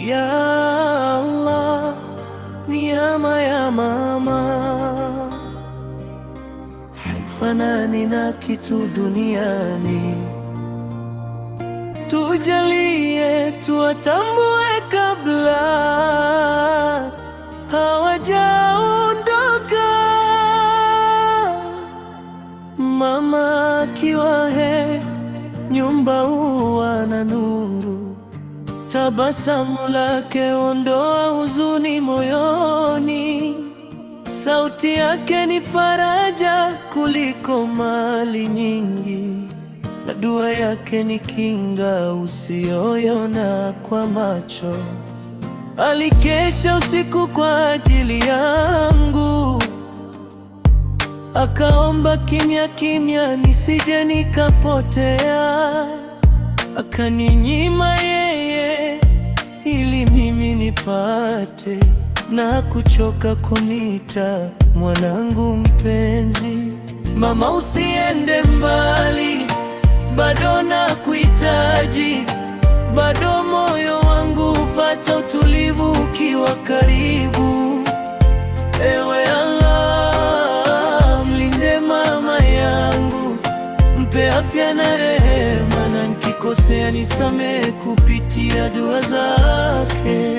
Ya Allah, niama ya mama haifanani na kitu duniani. Tujalie tuwatambue kabla hawajaondoka. Mama akiwa hai, nyumba huwa na nuru. Tabasamu lake ondoa huzuni moyoni. Sauti yake ni faraja kuliko mali nyingi, na dua yake ni kinga usiyoiona kwa macho. Alikesha usiku kwa ajili yangu, akaomba kimya kimya nisije nikapotea. Akaninyima yeye ili mimi nipate, na kuchoka kuniita mwanangu mpenzi. Mama, usiende mbali, bado nakuhitaji. Bado moyo wangu upata utulivu ukiwa karibu. Ewe Allah, mlinde mama yangu, mpe afya na rehema, na nikikosea nisamehe kupitia dua zake.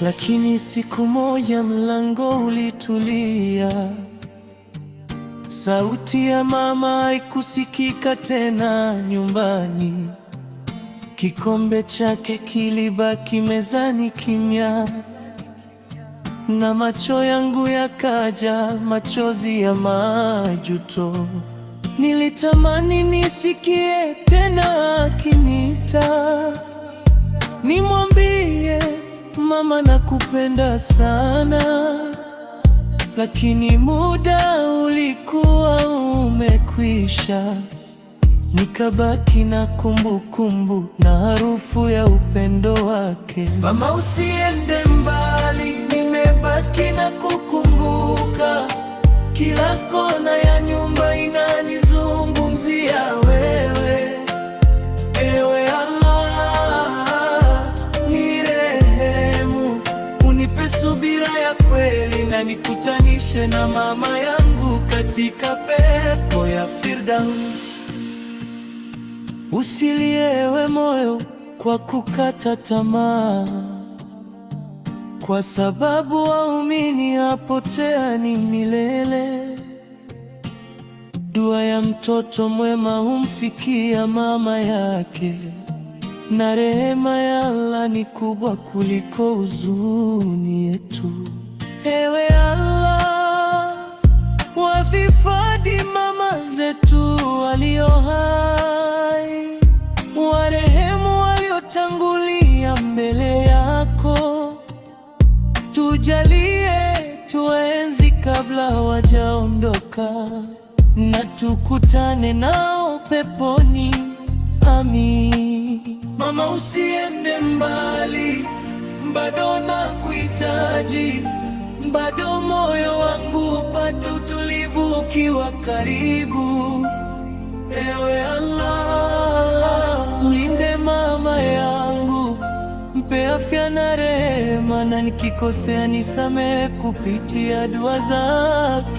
Lakini siku moja mlango ulitulia. Sauti ya mama haikusikika tena nyumbani. Kikombe chake kilibaki mezani kimya, na macho yangu yakaja machozi ya majuto. Nilitamani nisikie tena akiniita, nimwambie mama nakupenda sana, lakini muda ulikuwa umekwisha. Nikabaki na kumbukumbu na harufu ya upendo wake. Mama, usiende mbali, nimebaki na kukumbuka. Kila kona ya nyumba inanizungumzia wewe. Ewe Allah, nirehemu, unipe subira ya kweli, na nikutanishe na mama yangu katika pepo ya Firdaus. Usiliewe moyo kwa kukata tamaa, kwa sababu waumini hapotea ni milele. Dua ya mtoto mwema humfikia mama yake, na rehema ya Allah ni kubwa kuliko huzuni yetu. Ewe Allah, wahifadhi mama zetu walio hai, warehemu waliotangulia mbele yako. Tujalie tuenzi kabla hawajaondoka, na tukutane nao peponi. Amin. Mama, usiende mbali, bado nakuhitaji. Bado moyo wangu upata utulivu ukiwa karibu. Ewe Allah, mlinde mama yangu, mpe afya na rehema, na nikikosea nisamehe kupitia dua zake.